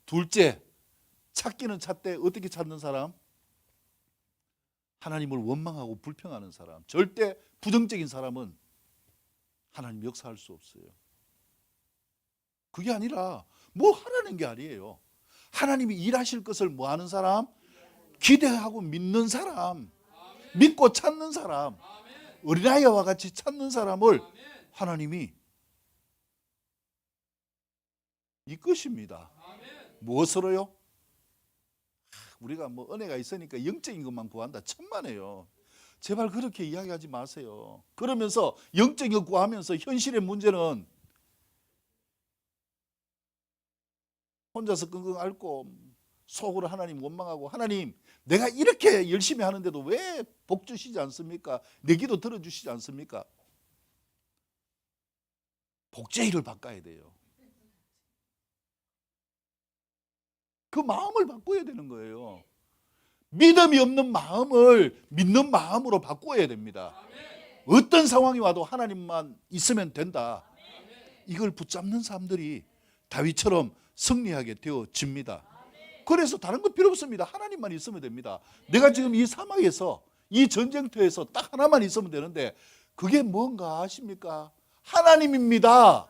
둘째, 찾기는 찾되 어떻게 찾는 사람? 하나님을 원망하고 불평하는 사람. 절대 부정적인 사람은 하나님 역사할 수 없어요. 그게 아니라 뭐 하라는 게 아니에요. 하나님이 일하실 것을 뭐 하는 사람? 기대하고 믿는 사람, 믿고 찾는 사람, 어린아이와 같이 찾는 사람을 하나님이 이끄십니다. 무엇으로요? 우리가 뭐 은혜가 있으니까 영적인 것만 구한다, 천만에요. 제발 그렇게 이야기하지 마세요. 그러면서 영적인 것 구하면서 현실의 문제는 혼자서 끙끙 앓고 속으로 하나님 원망하고, 하나님 내가 이렇게 열심히 하는데도 왜 복 주시지 않습니까? 내 기도 들어주시지 않습니까? 복제의를 바꿔야 돼요. 그 마음을 바꿔야 되는 거예요. 믿음이 없는 마음을 믿는 마음으로 바꿔야 됩니다. 어떤 상황이 와도 하나님만 있으면 된다. 이걸 붙잡는 사람들이 다윗처럼 승리하게 되어집니다. 그래서 다른 거 필요 없습니다. 하나님만 있으면 됩니다. 내가 지금 이 사막에서, 이 전쟁터에서 딱 하나만 있으면 되는데 그게 뭔가 아십니까? 하나님입니다.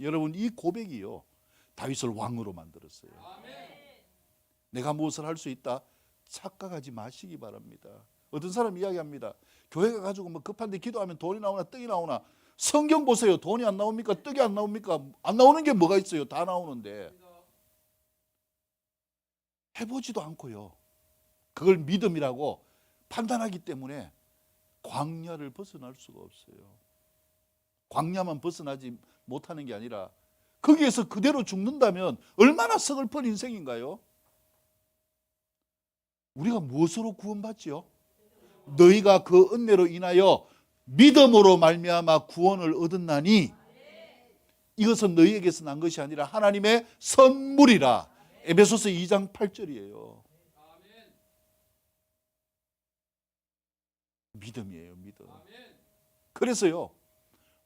여러분, 이 고백이요, 다윗을 왕으로 만들었어요. 내가 무엇을 할 수 있다? 착각하지 마시기 바랍니다. 어떤 사람 이야기합니다. 교회 가가지고 뭐 급한데 기도하면 돈이 나오나 떡이 나오나. 성경 보세요. 돈이 안 나옵니까? 떡이 안 나옵니까? 안 나오는 게 뭐가 있어요? 다 나오는데. 해보지도 않고요, 그걸 믿음이라고 판단하기 때문에 광야를 벗어날 수가 없어요. 광야만 벗어나지 못하는 게 아니라 거기에서 그대로 죽는다면 얼마나 서글픈 인생인가요? 우리가 무엇으로 구원받지요? 너희가 그 은혜로 인하여 믿음으로 말미암아 구원을 얻었나니 이것은 너희에게서 난 것이 아니라 하나님의 선물이라. 에베소서 2장 8절이에요. 믿음이에요, 믿음. 그래서요,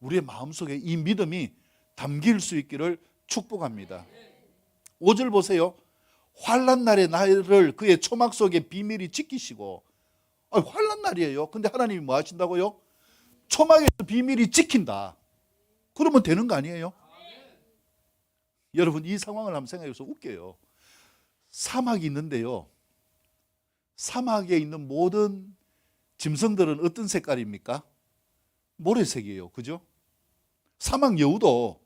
우리의 마음속에 이 믿음이 담길 수 있기를 축복합니다. 5절 보세요. 환난 날에 나를 그의 초막 속에 비밀히 지키시고. 환난 날이에요. 근데 하나님이 뭐 하신다고요? 초막에서 비밀이 지킨다. 그러면 되는 거 아니에요? 여러분, 이 상황을 한번 생각해서 웃겨요. 사막이 있는데요, 사막에 있는 모든 짐승들은 어떤 색깔입니까? 모래색이에요. 그죠? 사막 여우도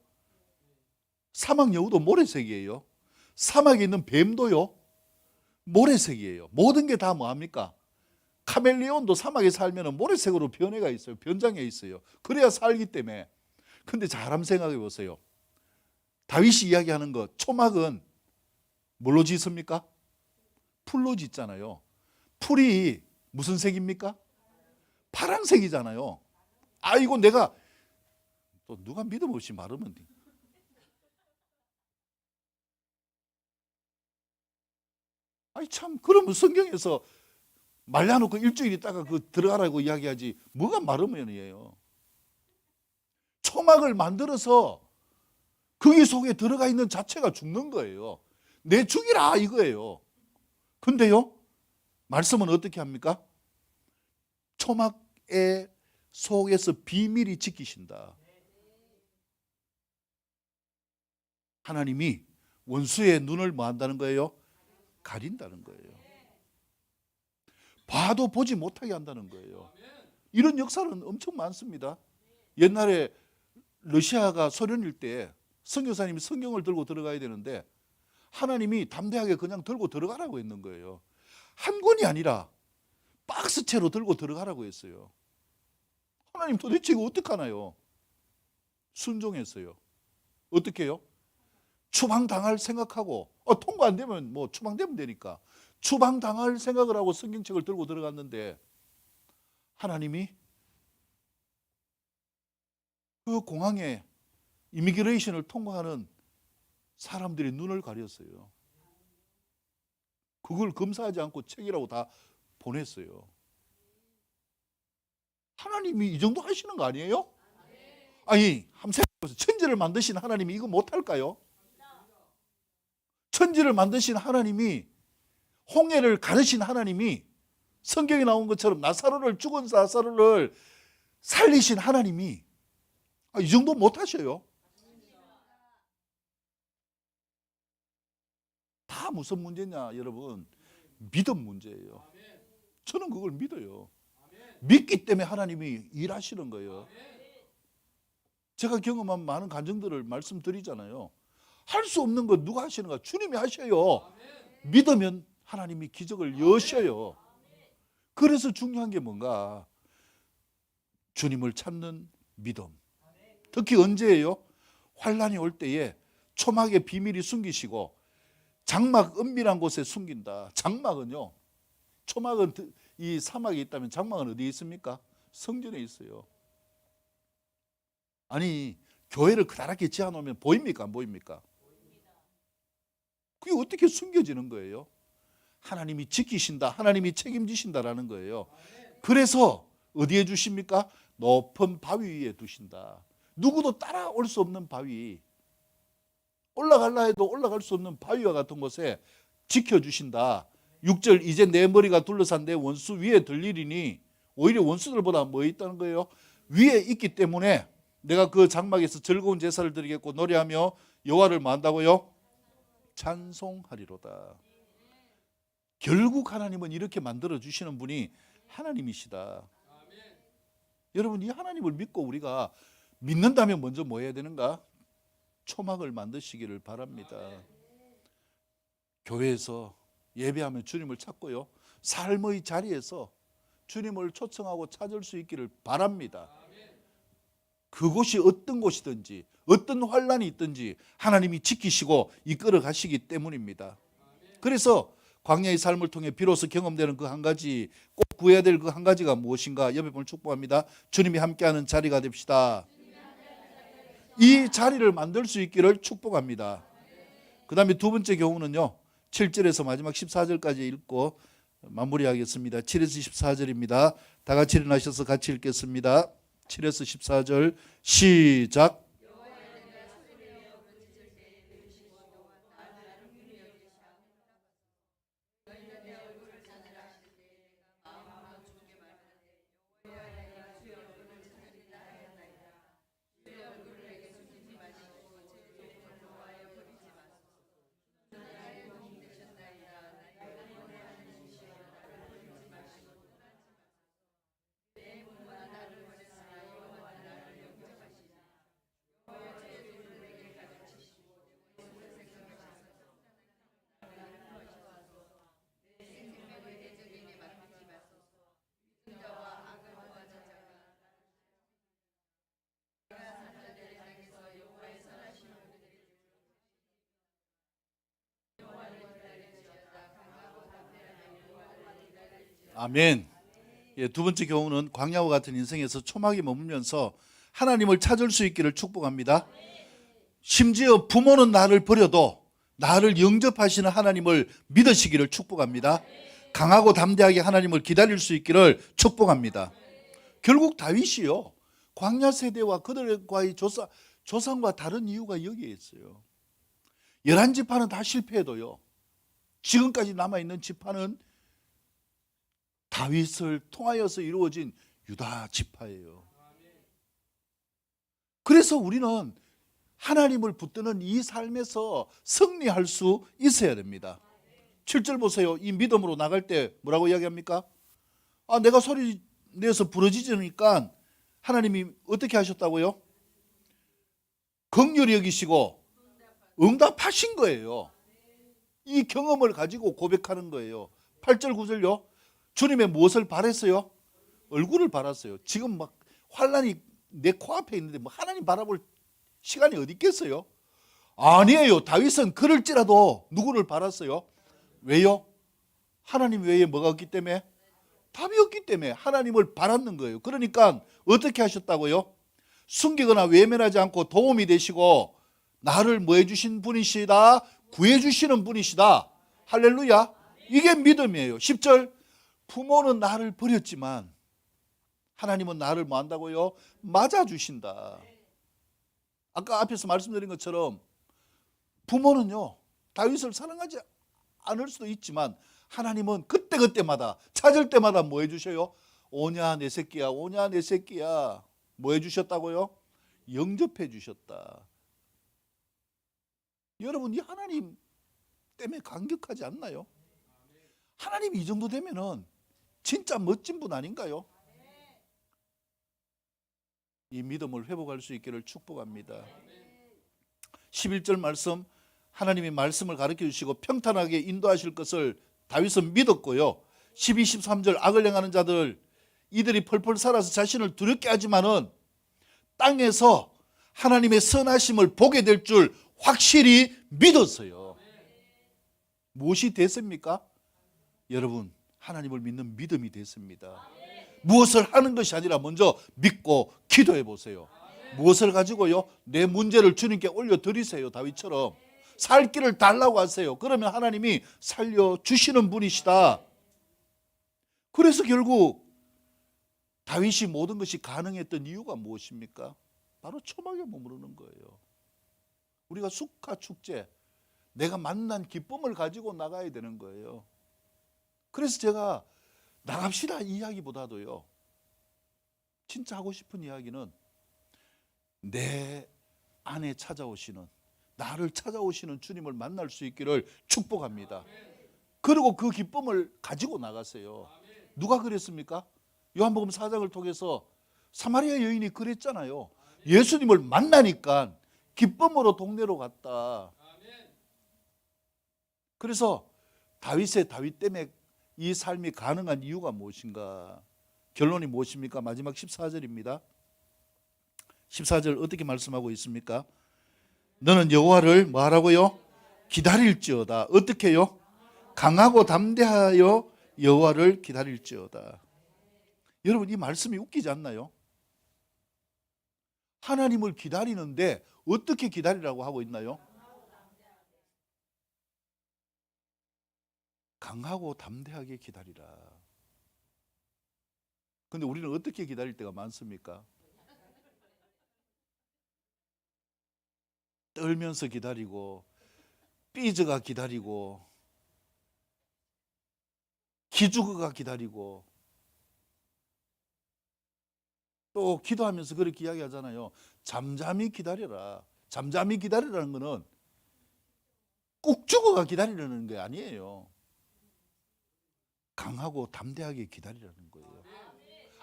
모래색이에요. 사막에 있는 뱀도요, 모래색이에요. 모든 게 다 뭐합니까? 카멜레온도 사막에 살면 모래색으로 변해가 있어요. 변장해 있어요. 그래야 살기 때문에. 근데 잘 한번 생각해 보세요. 다윗이 이야기하는 것, 초막은 뭘로 짓습니까? 풀로 짓잖아요. 풀이 무슨 색입니까? 파란색이잖아요. 이거 내가 또 누가 믿음 없이 말하면 돼. 참, 그러면 성경에서 말려놓고 일주일 있다가 들어가라고 이야기하지 뭐가 말하면이에요. 초막을 만들어서 거기 속에 들어가 있는 자체가 죽는 거예요. 내 죽이라 이거예요. 근데요, 말씀은 어떻게 합니까? 초막의 속에서 비밀이 지키신다. 하나님이 원수의 눈을 뭐 한다는 거예요? 가린다는 거예요. 봐도 보지 못하게 한다는 거예요. 이런 역사는 엄청 많습니다. 옛날에 러시아가 소련일 때 선교사님이 성경을 들고 들어가야 되는데 하나님이 담대하게 그냥 들고 들어가라고 했는 거예요. 한 권이 아니라 박스채로 들고 들어가라고 했어요. 하나님, 도대체 이거 어떡하나요? 순종했어요. 어떻게 해요? 추방당할 생각하고, 통과 안 되면 뭐 추방되면 되니까 추방당할 생각을 하고 성경책을 들고 들어갔는데 하나님이 그 공항에 이미그레이션을 통과하는 사람들의 눈을 가렸어요. 그걸 검사하지 않고 책이라고 다 보냈어요. 하나님이 이 정도 하시는 거 아니에요? 아니, 한번 생각해보세요. 천지를 만드신 하나님이 이거 못할까요? 천지를 만드신 하나님이, 홍해를 가르신 하나님이, 성경에 나온 것처럼 죽은 나사로를 살리신 하나님이 이 정도 못하셔요? 다 무슨 문제냐 여러분? 믿음 문제예요. 저는 그걸 믿어요. 믿기 때문에 하나님이 일하시는 거예요. 제가 경험한 많은 간증들을 말씀드리잖아요. 할 수 없는 거 누가 하시는가? 주님이 하셔요. 믿으면 하나님이 기적을 여셔요. 그래서 중요한 게 뭔가? 주님을 찾는 믿음. 특히 언제예요? 환난이 올 때에 초막의 비밀이 숨기시고 장막 은밀한 곳에 숨긴다. 장막은요, 초막은 이 사막에 있다면 장막은 어디에 있습니까? 성전에 있어요. 아니, 교회를 그다랗게 지어놓으면 보입니까? 안 보입니까? 그게 어떻게 숨겨지는 거예요? 하나님이 지키신다, 하나님이 책임지신다라는 거예요. 그래서 어디에 주십니까? 높은 바위 위에 두신다. 누구도 따라올 수 없는 바위, 올라갈라 해도 올라갈 수 없는 바위와 같은 곳에 지켜주신다. 6절 이제 내 머리가 둘러싼 내 원수 위에 들리리니 오히려 원수들보다 뭐 있다는 거예요? 위에 있기 때문에 내가 그 장막에서 즐거운 제사를 드리겠고 노래하며 여호와를 뭐 한다고요? 찬송하리로다. 결국 하나님은 이렇게 만들어주시는 분이 하나님이시다. 여러분 이 하나님을 믿고 우리가 믿는다면 먼저 뭐 해야 되는가? 초막을 만드시기를 바랍니다. 교회에서 예배하면 주님을 찾고요. 삶의 자리에서 주님을 초청하고 찾을 수 있기를 바랍니다. 그곳이 어떤 곳이든지 어떤 환란이 있든지 하나님이 지키시고 이끌어 가시기 때문입니다. 그래서 광야의 삶을 통해 비로소 경험되는 그 한 가지, 꼭 구해야 될 그 한 가지가 무엇인가? 옆에 보면 축복합니다. 주님이 함께하는 자리가 됩시다. 이 자리를 만들 수 있기를 축복합니다. 그 다음에 두 번째 경우는요, 7절에서 마지막 14절까지 읽고 마무리하겠습니다. 7에서 14절입니다. 다 같이 일어나셔서 같이 읽겠습니다. 7에서 14절 시작. 아멘. 예, 두 번째 경우는 광야와 같은 인생에서 초막이 머물면서 하나님을 찾을 수 있기를 축복합니다. 심지어 부모는 나를 버려도 나를 영접하시는 하나님을 믿으시기를 축복합니다. 강하고 담대하게 하나님을 기다릴 수 있기를 축복합니다. 결국 다윗이요, 광야 세대와 그들과의 조상과 다른 이유가 여기에 있어요. 11지파는 다 실패해도요, 지금까지 남아있는 지파는 다윗을 통하여서 이루어진 유다 지파예요. 그래서 우리는 하나님을 붙드는 이 삶에서 승리할 수 있어야 됩니다. 7절 보세요. 이 믿음으로 나갈 때 뭐라고 이야기합니까? 내가 소리 내서 부러지니까 하나님이 어떻게 하셨다고요? 긍휼히 여기시고 응답하신 거예요. 이 경험을 가지고 고백하는 거예요. 8절 9절요. 주님의 무엇을 바랬어요? 얼굴을 바랐어요. 지금 막 환란이 내 코앞에 있는데 뭐 하나님 바라볼 시간이 어디 있겠어요? 아니에요. 다윗은 그럴지라도 누구를 바랐어요? 왜요? 하나님 외에 뭐가 없기 때문에? 답이 없기 때문에 하나님을 바랐는 거예요. 그러니까 어떻게 하셨다고요? 숨기거나 외면하지 않고 도움이 되시고 나를 뭐 해주신 분이시다? 구해주시는 분이시다. 할렐루야. 이게 믿음이에요. 10절 부모는 나를 버렸지만 하나님은 나를 뭐 한다고요? 맞아주신다. 아까 앞에서 말씀드린 것처럼 부모는요, 다윗을 사랑하지 않을 수도 있지만 하나님은 그때그때마다 찾을 때마다 뭐 해주셔요? 오냐 내 새끼야, 오냐 내 새끼야. 뭐 해주셨다고요? 영접해 주셨다. 여러분 이 하나님 때문에 감격하지 않나요? 하나님이 이 정도 되면은 진짜 멋진 분 아닌가요? 이 믿음을 회복할 수 있기를 축복합니다. 11절 말씀, 하나님이 말씀을 가르쳐 주시고 평탄하게 인도하실 것을 다윗은 믿었고요. 12, 13절 악을 행하는 자들 이들이 펄펄 살아서 자신을 두렵게 하지만은 땅에서 하나님의 선하심을 보게 될 줄 확실히 믿었어요. 무엇이 됐습니까? 여러분 하나님을 믿는 믿음이 됐습니다. 무엇을 하는 것이 아니라 먼저 믿고 기도해 보세요. 무엇을 가지고요? 내 문제를 주님께 올려드리세요. 다윗처럼 살 길을 달라고 하세요. 그러면 하나님이 살려주시는 분이시다. 그래서 결국 다윗이 모든 것이 가능했던 이유가 무엇입니까? 바로 초막에 머무르는 거예요. 우리가 축하 축제, 내가 만난 기쁨을 가지고 나가야 되는 거예요. 그래서 제가 나갑시다 이 이야기보다도요, 진짜 하고 싶은 이야기는 내 안에 찾아오시는, 나를 찾아오시는 주님을 만날 수 있기를 축복합니다. 그리고 그 기쁨을 가지고 나가세요. 누가 그랬습니까? 요한복음 4장을 통해서 사마리아 여인이 그랬잖아요. 예수님을 만나니까 기쁨으로 동네로 갔다. 그래서 다윗 때문에 이 삶이 가능한 이유가 무엇인가? 결론이 무엇입니까? 마지막 14절입니다. 14절 어떻게 말씀하고 있습니까? 너는 여호와를 뭐하라고요? 기다릴지어다. 어떻게요? 강하고 담대하여 여호와를 기다릴지어다. 여러분, 이 말씀이 웃기지 않나요? 하나님을 기다리는데 어떻게 기다리라고 하고 있나요? 강하고 담대하게 기다리라. 근데 우리는 어떻게 기다릴 때가 많습니까? 떨면서 기다리고, 삐져가 기다리고, 기죽어가 기다리고, 또 기도하면서 그렇게 이야기하잖아요. 잠잠히 기다려라. 잠잠히 기다리라는 거는 꾹 죽어가 기다리라는 게 아니에요. 강하고 담대하게 기다리라는 거예요.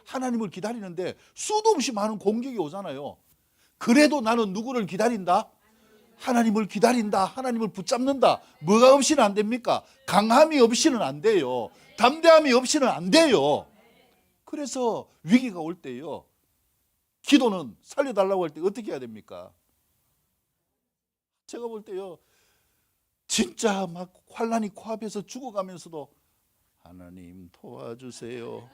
하나님을 기다리는데 수도 없이 많은 공격이 오잖아요. 그래도 나는 누구를 기다린다? 하나님을 기다린다. 하나님을 붙잡는다. 뭐가 없이는 안 됩니까? 강함이 없이는 안 돼요. 담대함이 없이는 안 돼요. 그래서 위기가 올 때요, 기도는 살려달라고 할 때 어떻게 해야 됩니까? 제가 볼 때요, 진짜 막 환난이 코앞에서 죽어가면서도 하나님 도와주세요.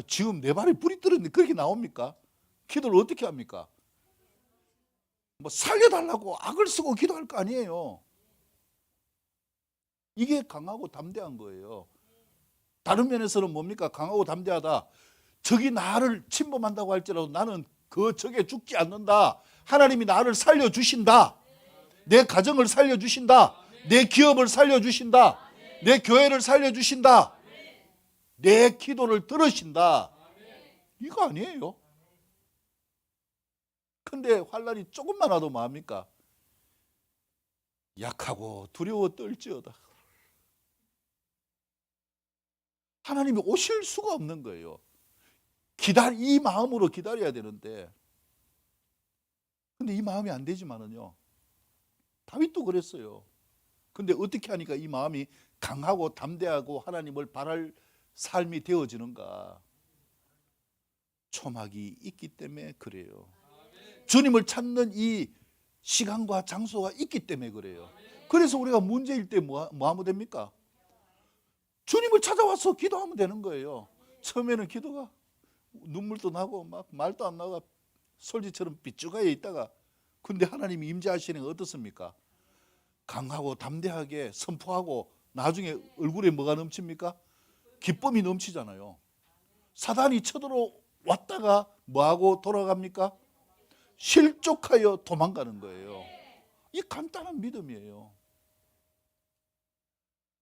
지금 내 발에 불이 떨어졌는데 그렇게 나옵니까? 기도를 어떻게 합니까? 뭐 살려달라고 악을 쓰고 기도할 거 아니에요. 이게 강하고 담대한 거예요. 다른 면에서는 뭡니까? 강하고 담대하다. 적이 나를 침범한다고 할지라도 나는 그 적에 죽지 않는다. 하나님이 나를 살려주신다. 내 가정을 살려주신다. 내 기업을 살려주신다. 내 교회를 살려주신다. 내 기도를 들으신다. 이거 아니에요. 근데 환난이 조금만 와도 뭐합니까? 약하고 두려워 떨지어다. 하나님이 오실 수가 없는 거예요. 이 마음으로 기다려야 되는데, 근데 이 마음이 안 되지만은요, 다윗도 그랬어요. 근데 어떻게 하니까 이 마음이 강하고 담대하고 하나님을 바랄 삶이 되어지는가? 초막이 있기 때문에 그래요. 주님을 찾는 이 시간과 장소가 있기 때문에 그래요. 그래서 우리가 문제일 때 뭐 하면 됩니까? 주님을 찾아와서 기도하면 되는 거예요. 처음에는 기도가 눈물도 나고 막 말도 안 나고 솔지처럼 삐죽하여 있다가, 근데 하나님이 임재하시는 게 어떻습니까? 강하고 담대하게 선포하고 나중에 얼굴에 뭐가 넘칩니까? 기쁨이 넘치잖아요. 사단이 쳐들어왔다가 뭐하고 돌아갑니까? 실족하여 도망가는 거예요. 이 간단한 믿음이에요.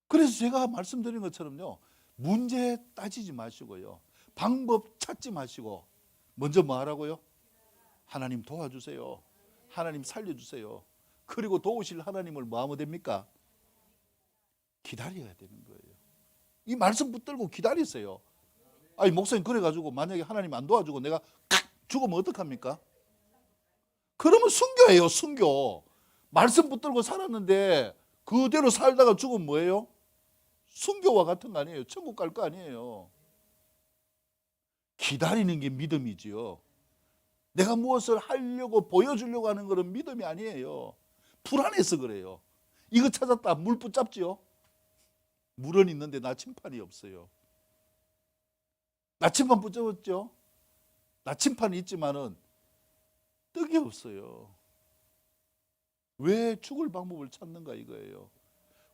그래서 제가 말씀드린 것처럼요, 문제 따지지 마시고요, 방법 찾지 마시고 먼저 뭐 하라고요? 하나님 도와주세요. 하나님 살려주세요. 그리고 도우실 하나님을 뭐 하면 됩니까? 기다려야 되는 거예요. 이 말씀 붙들고 기다리세요. 아니 목사님 그래가지고 만약에 하나님 안 도와주고 내가 죽으면 어떡합니까? 그러면 순교예요. 순교. 말씀 붙들고 살았는데 그대로 살다가 죽으면 뭐예요? 순교와 같은 거 아니에요. 천국 갈 거 아니에요. 기다리는 게 믿음이지요. 내가 무엇을 하려고 보여주려고 하는 것은 믿음이 아니에요. 불안해서 그래요. 이거 찾았다 물 붙잡지요. 물은 있는데 나침판이 없어요. 나침판 붙잡았죠. 나침판이 있지만은 떡이 없어요. 왜 죽을 방법을 찾는가 이거예요.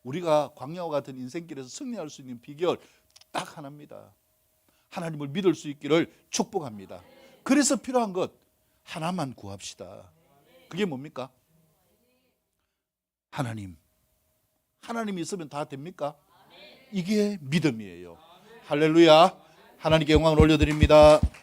우리가 광야와 같은 인생길에서 승리할 수 있는 비결 딱 하나입니다. 하나님을 믿을 수 있기를 축복합니다. 그래서 필요한 것, 하나만 구합시다. 그게 뭡니까? 하나님. 하나님이 있으면 다 됩니까? 이게 믿음이에요. 할렐루야. 하나님께 영광을 올려드립니다.